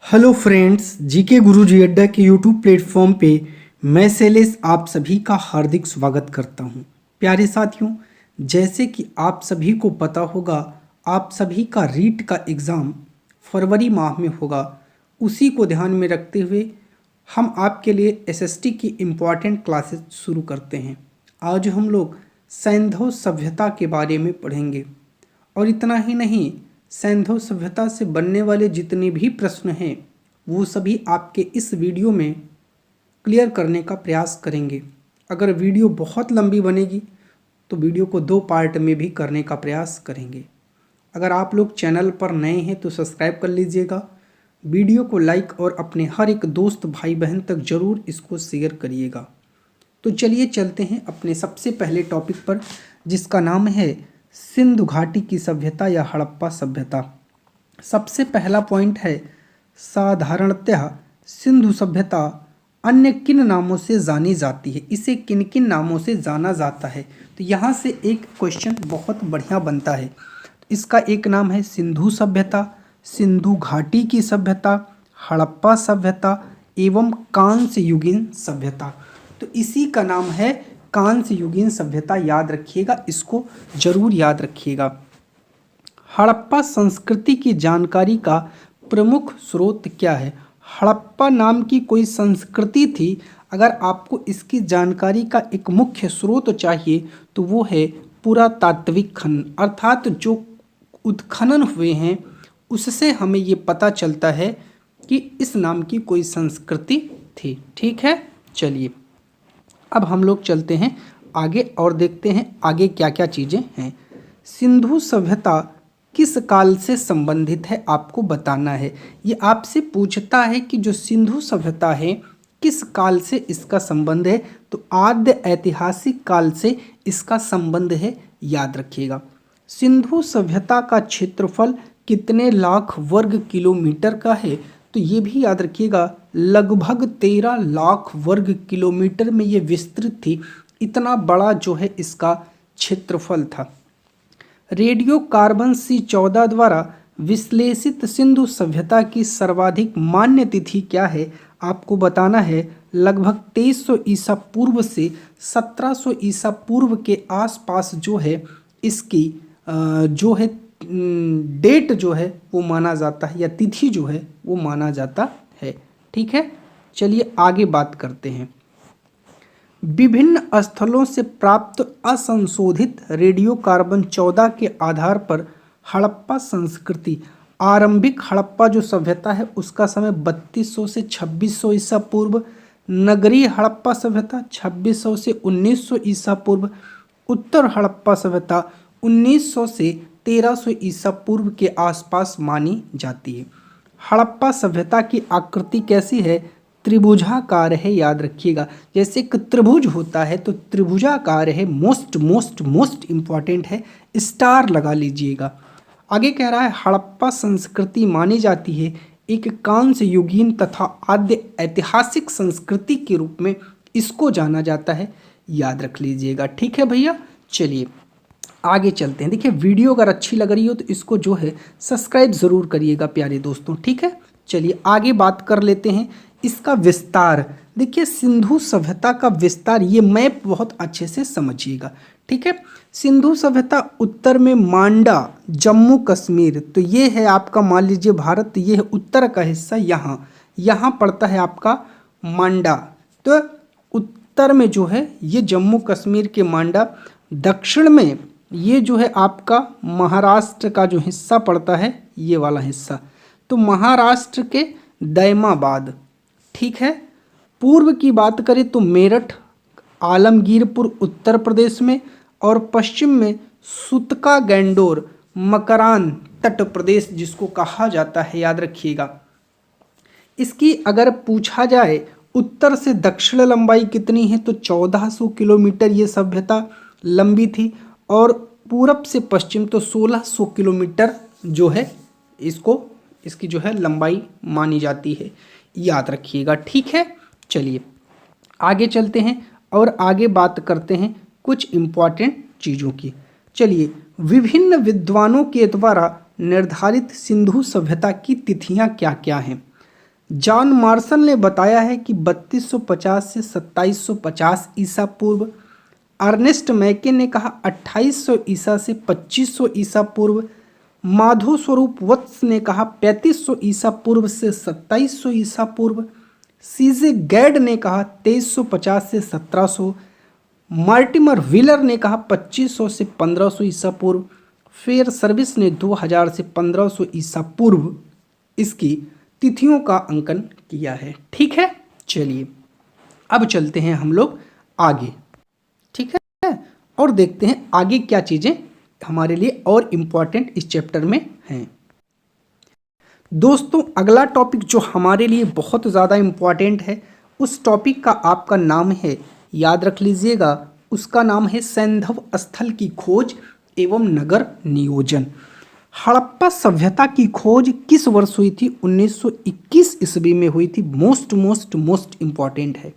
Hello friends, GK गुरुजी अड्डा के YouTube platform पे मैं शैलेश आप सभी का हार्दिक स्वागत करता हूं। प्यारे साथियों, जैसे कि आप सभी को पता होगा, आप सभी का रीट का एग्ज़ाम फरवरी माह में होगा। उसी को ध्यान में रखते हुए हम आपके लिए एसएसटी की इम्पॉर्टेंट क्लासेस शुरू करते हैं। आज हम लोग सैंधव सभ्यता के बारे में पढ़ेंगे और इतना ही नहीं, सैंधव सभ्यता से बनने वाले जितने भी प्रश्न हैं वो सभी आपके इस वीडियो में क्लियर करने का प्रयास करेंगे। अगर वीडियो बहुत लंबी बनेगी तो वीडियो को 2 पार्ट में भी करने का प्रयास करेंगे। अगर आप लोग चैनल पर नए हैं तो सब्सक्राइब कर लीजिएगा, वीडियो को लाइक और अपने हर एक दोस्त भाई बहन तक ज़रूर इसको शेयर करिएगा। तो चलिए चलते हैं अपने सबसे पहले टॉपिक पर, जिसका नाम है सिंधु घाटी की सभ्यता या हड़प्पा सभ्यता। सबसे पहला पॉइंट है, साधारणतः सिंधु सभ्यता अन्य किन नामों से जानी जाती है, इसे किन किन नामों से जाना जाता है। तो यहाँ से एक क्वेश्चन बहुत बढ़िया बनता है। इसका एक नाम है सिंधु सभ्यता, सिंधु घाटी की सभ्यता, हड़प्पा सभ्यता एवं कांस्य युगीन सभ्यता। तो इसी का नाम है कांस्य युगीन सभ्यता। याद रखिएगा, इसको जरूर याद रखिएगा। हड़प्पा संस्कृति की जानकारी का प्रमुख स्रोत क्या है? हड़प्पा नाम की कोई संस्कृति थी। अगर आपको इसकी जानकारी का एक मुख्य स्रोत चाहिए तो वो है पुरातात्विक खनन, अर्थात जो उत्खनन हुए हैं उससे हमें ये पता चलता है कि इस नाम की कोई संस्कृति थी। ठीक है, चलिए अब हम लोग चलते हैं आगे और देखते हैं आगे क्या क्या चीज़ें हैं। सिंधु सभ्यता किस काल से संबंधित है आपको बताना है। ये आपसे पूछता है कि जो सिंधु सभ्यता है किस काल से इसका संबंध है। तो आद्य ऐतिहासिक काल से इसका संबंध है। याद रखिएगा, सिंधु सभ्यता का क्षेत्रफल कितने लाख वर्ग किलोमीटर का है? तो ये भी याद रखिएगा, लगभग 13 लाख वर्ग किलोमीटर में ये विस्तृत थी। इतना बड़ा जो है इसका क्षेत्रफल था। रेडियो कार्बन C14 द्वारा विश्लेषित सिंधु सभ्यता की सर्वाधिक मान्य तिथि क्या है आपको बताना है। लगभग 2300 ईसा पूर्व से 1700 ईसा पूर्व के आसपास जो है इसकी जो है डेट जो है वो माना जाता है, या तिथि जो है वो माना जाता है। ठीक है, चलिए आगे बात करते हैं। विभिन्न स्थलों से प्राप्त असंशोधित रेडियो कार्बन 14 के आधार पर हड़प्पा संस्कृति, आरंभिक हड़प्पा जो सभ्यता है उसका समय 3200 से 2600 ईसा पूर्व, नगरीय हड़प्पा सभ्यता 2600 से 1900 ईसा पूर्व, उत्तर हड़प्पा सभ्यता 1900 से 1300 ईसा पूर्व के आसपास मानी जाती है। हड़प्पा सभ्यता की आकृति कैसी है? त्रिभुजाकार है। याद रखिएगा, जैसे एक त्रिभुज होता है तो त्रिभुजाकार है। मोस्ट इम्पॉर्टेंट है, स्टार लगा लीजिएगा। आगे कह रहा है हड़प्पा संस्कृति मानी जाती है एक कांस्य युगीन तथा आद्य ऐतिहासिक संस्कृति के रूप में इसको जाना जाता है। याद रख लीजिएगा। ठीक है भैया, चलिए आगे चलते हैं। देखिए, वीडियो अगर अच्छी लग रही हो तो इसको जो है सब्सक्राइब ज़रूर करिएगा प्यारे दोस्तों। ठीक है, चलिए आगे बात कर लेते हैं इसका विस्तार। देखिए, सिंधु सभ्यता का विस्तार, ये मैप बहुत अच्छे से समझिएगा। ठीक है, सिंधु सभ्यता उत्तर में मांडा, जम्मू कश्मीर, तो ये है आपका, मान लीजिए भारत, ये है उत्तर का हिस्सा। यहाँ पड़ता है आपका मांडा। तो उत्तर में जो है ये जम्मू कश्मीर के मांडा, दक्षिण में ये जो है आपका महाराष्ट्र का जो हिस्सा पड़ता है, ये वाला हिस्सा, तो महाराष्ट्र के दैमाबाद। ठीक है, पूर्व की बात करें तो मेरठ, आलमगीरपुर उत्तर प्रदेश में, और पश्चिम में सुतका गैंडोर, मकरान तट प्रदेश जिसको कहा जाता है। याद रखिएगा, इसकी अगर पूछा जाए उत्तर से दक्षिण लंबाई कितनी है तो 1400 किलोमीटर ये सभ्यता लंबी थी, और पूरब से पश्चिम तो 1600 किलोमीटर जो है इसकी जो है लंबाई मानी जाती है। याद रखिएगा। ठीक है, चलिए आगे चलते हैं और आगे बात करते हैं कुछ इम्पॉर्टेंट चीज़ों की। चलिए, विभिन्न विद्वानों के द्वारा निर्धारित सिंधु सभ्यता की तिथियां क्या क्या हैं? जॉन मार्शल ने बताया है कि 3250 से 2750 ईसा पूर्व। अर्नेस्ट मैके ने कहा 2800 ईसा से 2500 ईसा पूर्व। माधो स्वरूप वत्स ने कहा 3500 ईसा पूर्व से 2700 ईसा पूर्व। सीजे गैड ने कहा 2350 से 1700। मार्टिमर व्हीलर ने कहा 2500 से 1500 ईसा पूर्व। फेयर सर्विस ने 2000 से 1500 ईसा पूर्व इसकी तिथियों का अंकन किया है। ठीक है, चलिए अब चलते हैं हम लोग आगे। ठीक है, और देखते हैं आगे क्या चीजें हमारे लिए और इम्पॉर्टेंट इस चैप्टर में हैं। दोस्तों, अगला टॉपिक जो हमारे लिए बहुत ज़्यादा इम्पॉर्टेंट है, उस टॉपिक का आपका नाम है, याद रख लीजिएगा, उसका नाम है सैंधव स्थल की खोज एवं नगर नियोजन। हड़प्पा सभ्यता की खोज किस वर्ष हुई थी? 1921 ईस्वी में हुई थी। मोस्ट इम्पॉर्टेंट है।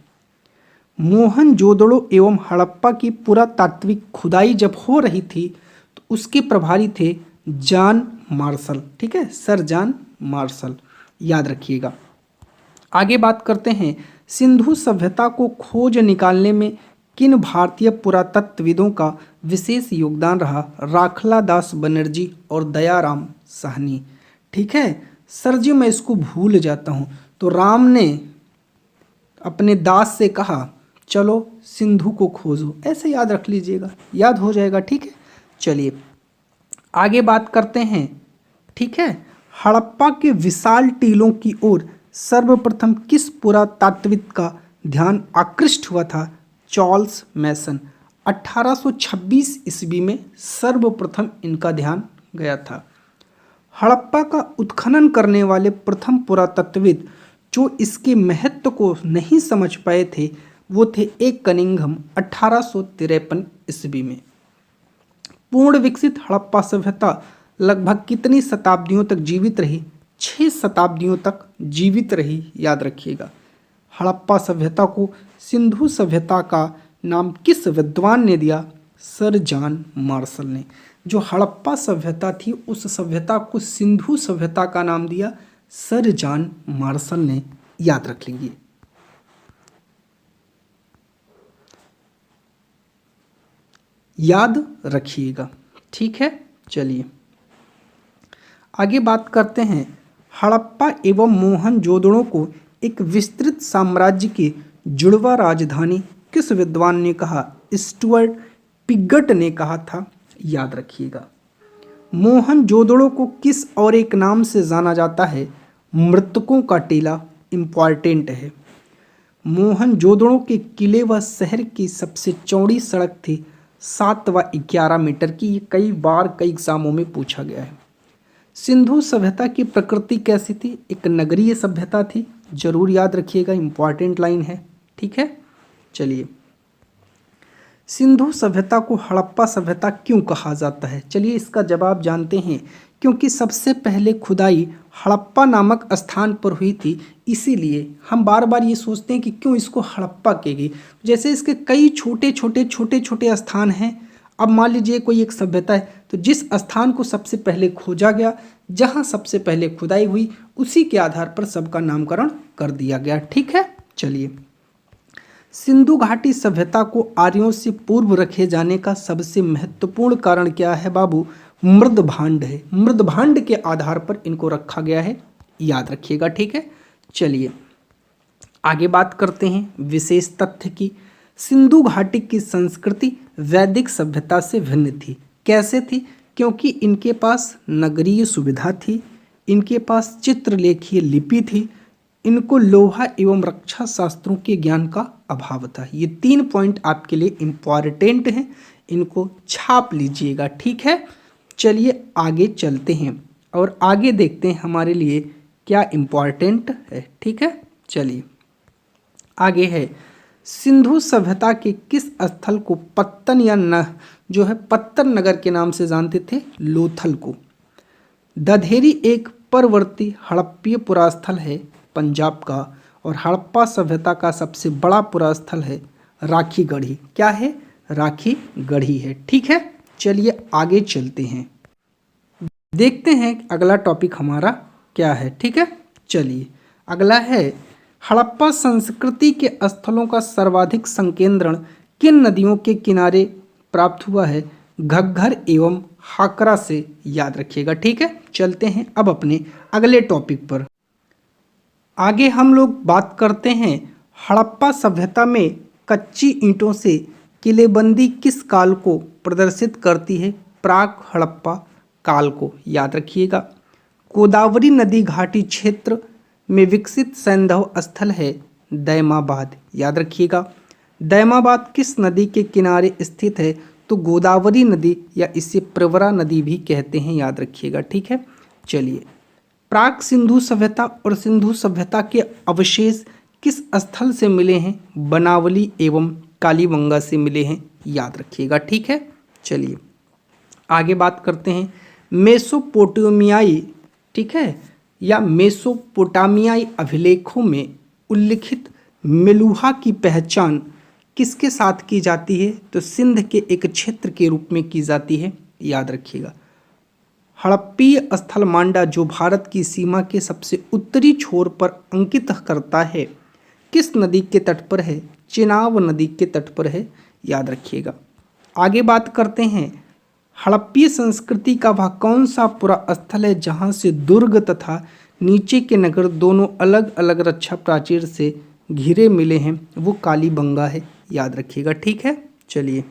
मोहनजोदड़ो एवं हड़प्पा की पुरातात्विक खुदाई जब हो रही थी तो उसके प्रभारी थे जॉन मार्शल। ठीक है, सर जॉन मार्शल, याद रखिएगा। आगे बात करते हैं, सिंधु सभ्यता को खोज निकालने में किन भारतीय पुरातत्वविदों का विशेष योगदान रहा? राखला दास बनर्जी और दयाराम साहनी। ठीक है सर जी, मैं इसको भूल जाता हूँ। तो राम ने अपने दास से कहा चलो सिंधु को खोजो, ऐसे याद रख लीजिएगा, याद हो जाएगा। ठीक है, चलिए आगे बात करते हैं। ठीक है, हड़प्पा के विशाल टीलों की ओर सर्वप्रथम किस पुरातात्विद का ध्यान आकृष्ट हुआ था? चार्ल्स मैसन। 1826 ईस्वी में सर्वप्रथम इनका ध्यान गया था। हड़प्पा का उत्खनन करने वाले प्रथम पुरातत्वविद जो इसके महत्व को नहीं समझ पाए थे वो थे ए कनिंघम। 1853 ईस्वी में। पूर्ण विकसित हड़प्पा सभ्यता लगभग कितनी शताब्दियों तक जीवित रही? 6 शताब्दियों तक जीवित रही, याद रखिएगा। हड़प्पा सभ्यता को सिंधु सभ्यता का नाम किस विद्वान ने दिया? सर जॉन मार्शल ने। जो हड़प्पा सभ्यता थी उस सभ्यता को सिंधु सभ्यता का नाम दिया सर जॉन मार्शल ने, याद रख लीजिए। याद रखिएगा। ठीक है, चलिए आगे बात करते हैं। हड़प्पा एवं मोहनजोदड़ो को एक विस्तृत साम्राज्य की जुड़वा राजधानी किस विद्वान ने कहा? स्टुअर्ट पिगट ने कहा था, याद रखिएगा। मोहनजोदड़ो को किस और एक नाम से जाना जाता है? मृतकों का टीला, इम्पॉर्टेंट है। मोहनजोदड़ो के किले व शहर की सबसे चौड़ी सड़क थी 7 व 11 मीटर की। ये कई बार कई एग्जामों में पूछा गया है। सिंधु सभ्यता की प्रकृति कैसी थी? एक नगरीय सभ्यता थी, जरूर याद रखिएगा, इंपॉर्टेंट लाइन है। ठीक है, चलिए सिंधु सभ्यता को हड़प्पा सभ्यता क्यों कहा जाता है? चलिए इसका जवाब जानते हैं। क्योंकि सबसे पहले खुदाई हड़प्पा नामक स्थान पर हुई थी, इसीलिए हम बार बार ये सोचते हैं कि क्यों इसको हड़प्पा कहेगी। जैसे इसके कई छोटे छोटे स्थान हैं। अब मान लीजिए कोई एक सभ्यता है, तो जिस स्थान को सबसे पहले खोजा गया, जहाँ सबसे पहले खुदाई हुई, उसी के आधार पर सबका नामकरण कर दिया गया। ठीक है, चलिए सिंधु घाटी सभ्यता को आर्यों से पूर्व रखे जाने का सबसे महत्वपूर्ण कारण क्या है बाबू? मृदभांड है। मृदभांड के आधार पर इनको रखा गया है, याद रखिएगा। ठीक है, चलिए आगे बात करते हैं विशेष तथ्य की। सिंधु घाटी की संस्कृति वैदिक सभ्यता से भिन्न थी। कैसे थी? क्योंकि इनके पास नगरीय सुविधा थी, इनके पास चित्रलेखीय लिपि थी, इनको लोहा एवं रक्षा शास्त्रों के ज्ञान का अभाव था। ये 3 पॉइंट आपके लिए इम्पॉर्टेंट हैं, इनको छाप लीजिएगा। ठीक है, चलिए आगे चलते हैं और आगे देखते हैं हमारे लिए क्या इम्पॉर्टेंट है। ठीक है, चलिए आगे है, सिंधु सभ्यता के किस स्थल को पत्तन या न जो है पत्तर नगर के नाम से जानते थे? लोथल को। दधेरी एक परवर्ती हड़प्पीय पुरास्थल है पंजाब का, और हड़प्पा सभ्यता का सबसे बड़ा पुरास्थल है राखी गढ़ी। क्या है? राखी गढ़ी है। ठीक है, चलिए आगे चलते हैं, देखते हैं अगला टॉपिक हमारा क्या है। ठीक है, चलिए अगला है हड़प्पा संस्कृति के स्थलों का सर्वाधिक संकेंद्रण किन नदियों के किनारे प्राप्त हुआ है? घग्घर एवं हाकरा से, याद रखिएगा। ठीक है, चलते हैं अब अपने अगले टॉपिक पर। आगे हम लोग बात करते हैं हड़प्पा सभ्यता में कच्ची ईंटों से किलेबंदी किस काल को प्रदर्शित करती है? प्राक हड़प्पा काल को, याद रखिएगा। गोदावरी नदी घाटी क्षेत्र में विकसित सैंधव स्थल है दैमाबाद, याद रखिएगा। दैमाबाद किस नदी के किनारे स्थित है? तो गोदावरी नदी या इसे प्रवरा नदी भी कहते हैं, याद रखिएगा। ठीक है, चलिए। प्राक सिंधु सभ्यता और सिंधु सभ्यता के अवशेष किस स्थल से मिले हैं? बनावली एवं कालीबंगा से मिले हैं, याद रखिएगा। ठीक है, चलिए आगे बात करते हैं मेसोपोटामियाई, ठीक है, या मेसोपोटामियाई अभिलेखों में उल्लिखित मेलुहा की पहचान किसके साथ की जाती है? तो सिंध के एक क्षेत्र के रूप में की जाती है, याद रखिएगा। हड़प्पीय स्थल मांडा जो भारत की सीमा के सबसे उत्तरी छोर पर अंकित करता है किस नदी के तट पर है? चेनाब नदी के तट पर है, याद रखिएगा। आगे बात करते हैं हड़प्पीय संस्कृति का वह कौन सा पूरा स्थल है जहां से दुर्ग तथा नीचे के नगर दोनों अलग अलग रक्षा प्राचीर से घिरे मिले हैं? वो कालीबंगा है, याद रखिएगा। ठीक है, चलिए।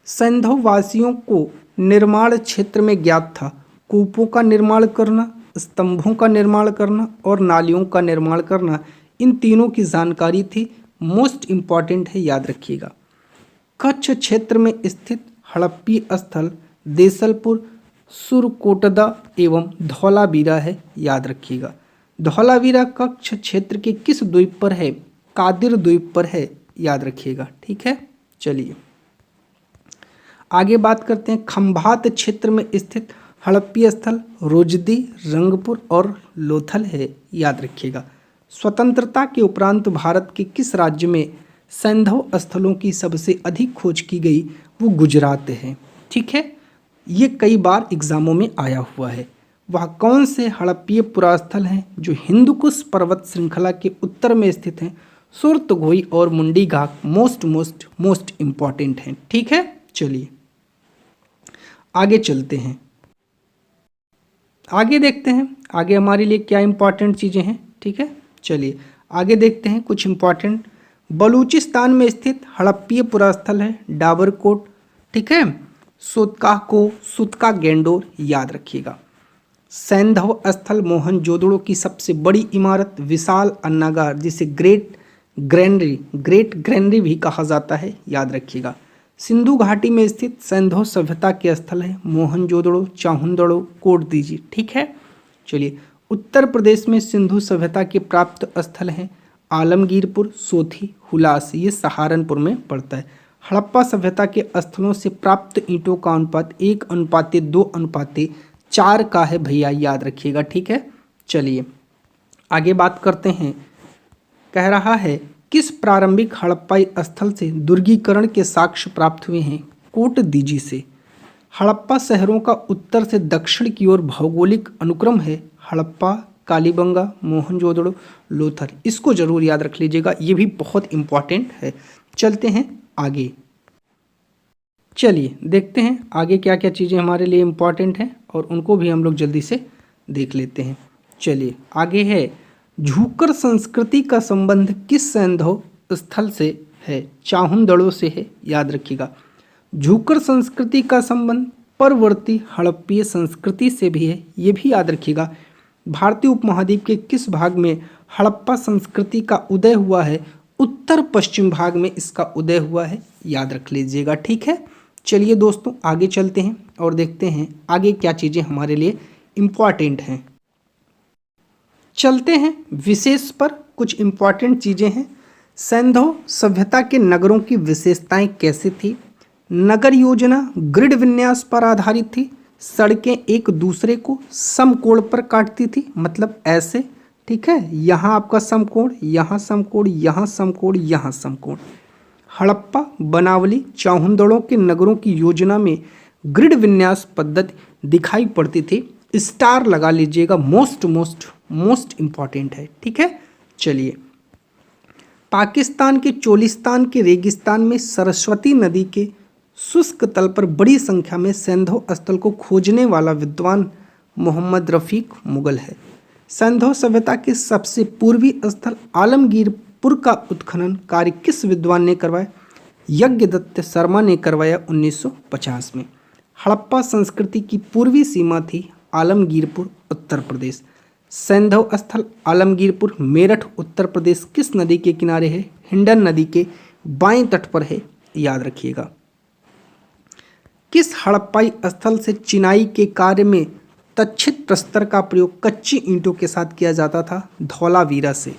सैंधव वासियों को निर्माण क्षेत्र में ज्ञात था कूपों का निर्माण करना, स्तंभों का निर्माण करना और नालियों का निर्माण करना। इन तीनों की जानकारी थी, मोस्ट इम्पॉर्टेंट है, याद रखिएगा। कच्छ क्षेत्र में स्थित हड़प्पी स्थल देसलपुर, सुरकोटदा एवं धौलावीरा है, याद रखिएगा। धौलावीरा कच्छ क्षेत्र के किस द्वीप पर है? कादिर द्वीप पर है, याद रखिएगा। ठीक है, चलिए आगे बात करते हैं खंभात क्षेत्र में स्थित हड़प्पी स्थल रोजदी, रंगपुर और लोथल है, याद रखिएगा। स्वतंत्रता के उपरांत भारत के किस राज्य में सैंधव स्थलों की सबसे अधिक खोज की गई? वो गुजरात है। ठीक है, ये कई बार एग्जामों में आया हुआ है। वह कौन से हड़प्पीय पुरास्थल हैं जो हिंदुकुश पर्वत श्रृंखला के उत्तर में स्थित हैं? सुरतगोई और मुंडी घाट मोस्ट इम्पॉर्टेंट हैं। ठीक है, चलिए आगे चलते हैं। आगे देखते हैं आगे हमारे लिए क्या इंपॉर्टेंट चीज़ें हैं। ठीक है, चलिए आगे देखते हैं कुछ इंपॉर्टेंट। बलूचिस्तान में स्थित हड़प्पीय पुरास्थल है डाबरकोट। ठीक है, सुतका गेंडोर, याद रखिएगा। सैंधव स्थल मोहनजोदड़ो की सबसे बड़ी इमारत विशाल अन्नागार जिसे ग्रेट ग्रैनरी भी कहा जाता है, याद रखिएगा। सिंधु घाटी में स्थित सैंधव सभ्यता के स्थल है मोहनजोदड़ो, चाहुंदड़ो, कोटदीजी। ठीक है, चलिए उत्तर प्रदेश में सिंधु सभ्यता के प्राप्त स्थल हैं आलमगीरपुर, सोथी, हुलास, ये सहारनपुर में पड़ता है। हड़प्पा सभ्यता के स्थलों से प्राप्त ईंटों का अनुपात 1:2:4 का है भैया, याद रखिएगा। ठीक है, चलिए आगे बात करते हैं। कह रहा है किस प्रारंभिक हड़प्पाई स्थल से दुर्गीकरण के साक्ष्य प्राप्त हुए हैं? कोटदीजी से। हड़प्पा शहरों का उत्तर से दक्षिण की ओर भौगोलिक अनुक्रम है हड़प्पा, कालीबंगा, मोहनजोदड़ो, लोथल। इसको जरूर याद रख लीजिएगा, ये भी बहुत इंपॉर्टेंट है। चलते हैं आगे। चलिए देखते हैं आगे क्या क्या चीज़ें हमारे लिए इम्पॉर्टेंट हैं और उनको भी हम लोग जल्दी से देख लेते हैं। चलिए आगे है झूकर संस्कृति का संबंध किस सैंधव स्थल से है? चाहुंदड़ो से है, याद रखिएगा। झूकर संस्कृति का संबंध परवर्ती हड़प्पीय संस्कृति से भी है, ये भी याद रखिएगा। भारतीय उपमहाद्वीप के किस भाग में हड़प्पा संस्कृति का उदय हुआ है? उत्तर पश्चिम भाग में इसका उदय हुआ है, याद रख लीजिएगा। ठीक है, चलिए दोस्तों आगे चलते हैं और देखते हैं आगे क्या चीज़ें हमारे लिए इम्पॉर्टेंट हैं। चलते हैं विशेष पर, कुछ इम्पॉर्टेंट चीज़ें हैं। सैंधव सभ्यता के नगरों की विशेषताएं कैसी थी? नगर योजना ग्रिड विन्यास पर आधारित थी। सड़कें एक दूसरे को समकोण पर काटती थी, मतलब ऐसे। ठीक है, यहाँ आपका समकोण, यहाँ समकोण, यहाँ समकोण, यहाँ समकोण। हड़प्पा, बनावली, चाहुंदड़ों के नगरों की योजना में ग्रिड विन्यास पद्धति दिखाई पड़ती थी। स्टार लगा लीजिएगा, मोस्ट मोस्ट मोस्ट इम्पॉर्टेंट है, ठीक है। चलिए, पाकिस्तान के चोलिस्तान के रेगिस्तान में सरस्वती नदी के शुष्क तल पर बड़ी संख्या में सैंधव स्थल को खोजने वाला विद्वान मोहम्मद रफीक मुगल है। सैंधव सभ्यता के सबसे पूर्वी स्थल आलमगीरपुर का उत्खनन कार्य किस विद्वान ने करवाया? यज्ञदत्त शर्मा ने करवाया 1950 में। हड़प्पा संस्कृति की पूर्वी सीमा थी आलमगीरपुर, उत्तर प्रदेश। सैंधव स्थल आलमगीरपुर मेरठ उत्तर प्रदेश किस नदी के किनारे है? हिंडन नदी के बाएं तट पर है, याद रखिएगा। किस हड़प्पाई स्थल से चिनाई के कार्य में तक्षित प्रस्तर का प्रयोग कच्ची ईंटों के साथ किया जाता था? धौलावीरा से।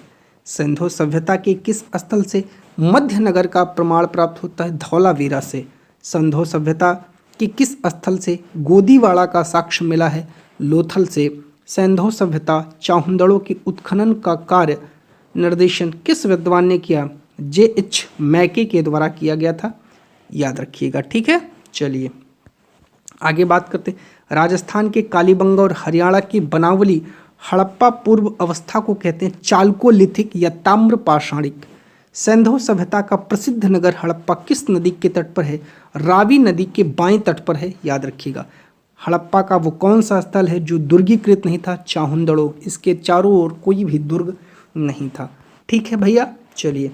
सिंधु सभ्यता के किस स्थल से मध्यनगर का प्रमाण प्राप्त होता है? धौलावीरा से। सिंधु सभ्यता के किस स्थल से गोदीवाड़ा का साक्ष्य मिला है? लोथल से। सिंधु सभ्यता चाहुंदड़ों के उत्खनन का कार्य निर्देशन किस विद्वान ने किया? J.H. मैके के द्वारा किया गया था, याद रखिएगा, ठीक है। चलिए आगे बात करते। राजस्थान के कालीबंगा और हरियाणा की बनावली हड़प्पा पूर्व अवस्था को कहते हैं चालकोलिथिक या ताम्र पाषाणिक। सिंधु सभ्यता का प्रसिद्ध नगर हड़प्पा किस नदी के तट पर है? रावी नदी के बाएं तट पर है, याद रखिएगा। हड़प्पा का वो कौन सा स्थल है जो दुर्गीकृत नहीं था? चाहुंदड़ो। इसके चारों ओर कोई भी दुर्ग नहीं था, ठीक है भैया। चलिए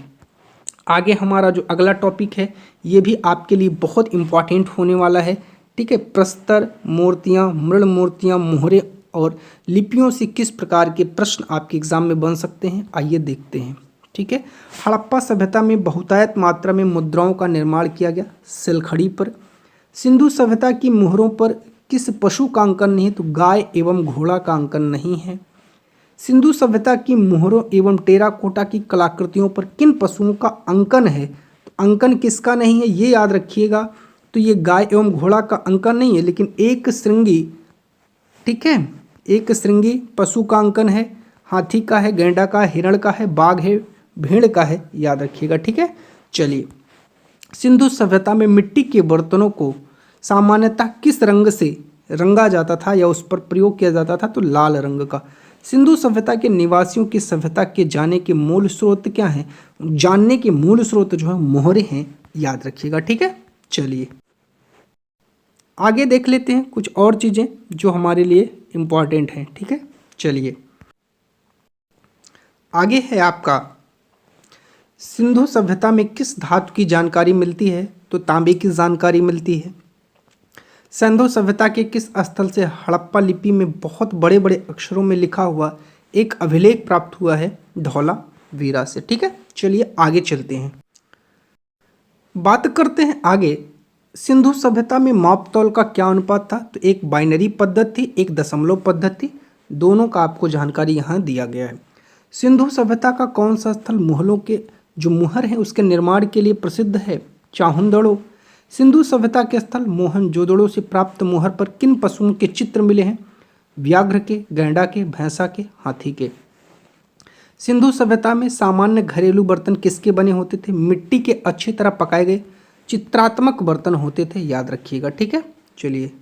आगे हमारा जो अगला टॉपिक है ये भी आपके लिए बहुत इम्पॉर्टेंट होने वाला है, ठीक है। प्रस्तर मूर्तियाँ, मृण मूर्तियाँ, मोहरे और लिपियों से किस प्रकार के प्रश्न आपके एग्जाम में बन सकते हैं, आइए देखते हैं, ठीक है। हड़प्पा सभ्यता में बहुतायत मात्रा में मुद्राओं का निर्माण किया गया सिलखड़ी पर। सिंधु सभ्यता की मोहरों पर किस पशु का अंकन नहीं है? तो गाय एवं घोड़ा का अंकन नहीं है। सिंधु सभ्यता की मोहरों एवं टेराकोटा की कलाकृतियों पर किन पशुओं का अंकन है? तो अंकन किसका नहीं है ये याद रखिएगा। तो ये गाय एवं घोड़ा का अंकन नहीं है, लेकिन एक श्रृंगी, ठीक है, एक श्रृंगी पशु का अंकन है। हाथी का है, गैंडा का है, हिरण का है, बाघ है, भेड़ का है, याद रखिएगा, ठीक है। चलिए, सिंधु सभ्यता में मिट्टी के बर्तनों को सामान्यतः किस रंग से रंगा जाता था या उस पर प्रयोग किया जाता था? तो लाल रंग का। सिंधु सभ्यता के निवासियों की सभ्यता के जाने के मूल स्रोत क्या हैं? जानने के मूल स्रोत जो है मोहरे हैं, याद रखिएगा, ठीक है। चलिए आगे देख लेते हैं कुछ और चीज़ें जो हमारे लिए इम्पॉर्टेंट हैं, ठीक है। चलिए आगे है आपका सिंधु सभ्यता में किस धातु की जानकारी मिलती है? तो तांबे की जानकारी मिलती है। सिंधु सभ्यता के किस स्थल से हड़प्पा लिपि में बहुत बड़े बड़े अक्षरों में लिखा हुआ एक अभिलेख प्राप्त हुआ है? धौलावीरा से, ठीक है। चलिए आगे चलते हैं, बात करते हैं आगे। सिंधु सभ्यता में माप तौल का क्या अनुपात था? तो एक बाइनरी पद्धति थी, एक दशमलव पद्धति, दोनों का आपको जानकारी यहाँ दिया गया है। सिंधु सभ्यता का कौन सा स्थल मुहलों के जो मुहर हैं उसके निर्माण के लिए प्रसिद्ध है? चाहुंदड़ो। सिंधु सभ्यता के स्थल मोहनजोदड़ो से प्राप्त मुहर पर किन पशुओं के चित्र मिले हैं? व्याघ्र के, गैंडा के, भैंसा के, हाथी के। सिंधु सभ्यता में सामान्य घरेलू बर्तन किसके बने होते थे? मिट्टी के अच्छी तरह पकाए गए चित्रात्मक बर्तन होते थे, याद रखिएगा, ठीक है। चलिए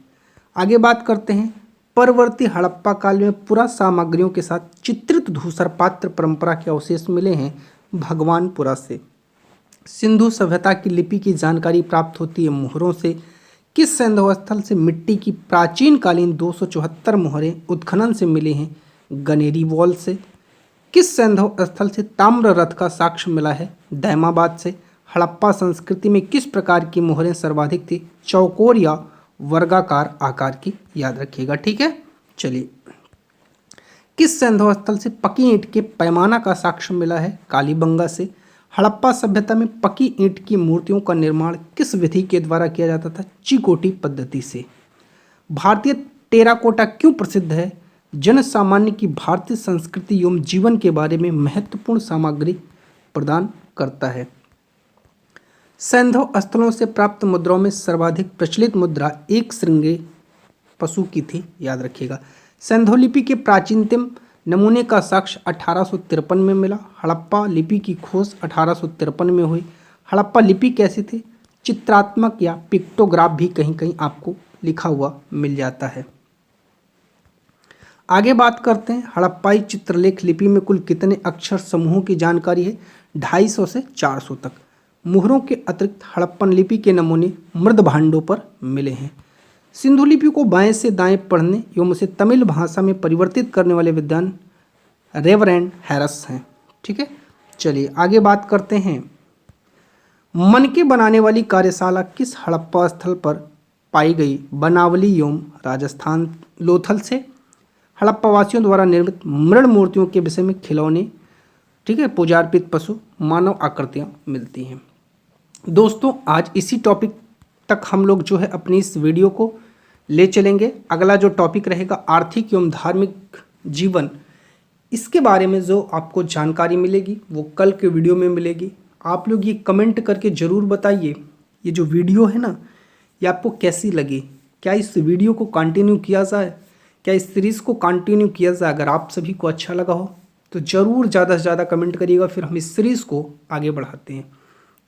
आगे बात करते हैं। परवर्ती हड़प्पा काल में पुरा सामग्रियों के साथ चित्रित धूसर पात्र परंपरा के अवशेष मिले हैं भगवानपुरा से। सिंधु सभ्यता की लिपि की जानकारी प्राप्त होती है मोहरों से। किस सैंधव स्थल से मिट्टी की प्राचीन कालीन 274 मोहरें उत्खनन से मिले हैं? गनेरी वॉल से। किस सैंधव स्थल से ताम्र रथ का साक्ष्य मिला है? दैमाबाद से। हड़प्पा संस्कृति में किस प्रकार की मोहरें सर्वाधिक थी? चौकोर या वर्गाकार आकार की, याद रखिएगा, ठीक है। चलिए किस सैंधव स्थल से पकी ईंट के पैमाना का साक्ष्य मिला है? कालीबंगा से। हड़प्पा सभ्यता में पकी ईंट की मूर्तियों का निर्माण किस विधि के द्वारा किया जाता था? चिकोटी पद्धति से। भारतीय टेराकोटा क्यों प्रसिद्ध है? जन सामान्य की भारतीय संस्कृति एवं जीवन के बारे में महत्वपूर्ण सामग्री प्रदान करता है। सैंधव स्थलों से प्राप्त मुद्राओं में सर्वाधिक प्रचलित मुद्रा एक श्रृंगी पशु की थी, याद रखिएगा। सैंधव लिपि के प्राचीनतम नमूने का साक्ष्य 1853 में मिला। हड़प्पा लिपि की खोज 1853 में हुई। हड़प्पा लिपि कैसी थी? चित्रात्मक या पिक्टोग्राफ भी कहीं कहीं आपको लिखा हुआ मिल जाता है। आगे बात करते हैं हड़प्पाई चित्रलेख लिपि में कुल कितने अक्षर समूहों की जानकारी है। 250 से 400 तक। मुहरों के अतिरिक्त हड़प्पन लिपि के नमूने मृद भांडों पर मिले हैं। सिंधु लिपि को बाएं से दाएं पढ़ने एवं उसे तमिल भाषा में परिवर्तित करने वाले विद्वान रेवरेंड हैरस हैं। ठीक है, चलिए आगे बात करते हैं। मनके बनाने वाली कार्यशाला किस हड़प्पा स्थल पर पाई गई। बनावली एवं राजस्थान लोथल से। हड़प्पावासियों द्वारा निर्मित मृण मूर्तियों के विषय में खिलौने, ठीक है, पूजार्पित पशु, मानव आकृतियाँ मिलती हैं। दोस्तों आज इसी टॉपिक तक हम लोग जो है अपनी इस वीडियो को ले चलेंगे। अगला जो टॉपिक रहेगा आर्थिक एवं धार्मिक जीवन, इसके बारे में जो आपको जानकारी मिलेगी वो कल के वीडियो में मिलेगी। आप लोग ये कमेंट करके ज़रूर बताइए ये जो वीडियो है ना ये आपको कैसी लगी। क्या इस वीडियो को कंटिन्यू किया जाए, क्या इस सीरीज़ को कंटिन्यू किया जाए। अगर आप सभी को अच्छा लगा हो तो ज़रूर ज़्यादा से ज़्यादा कमेंट करिएगा, फिर हम इस सीरीज़ को आगे बढ़ाते हैं।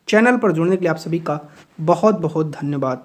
चैनल पर जुड़ने के लिए आप सभी का बहुत बहुत धन्यवाद।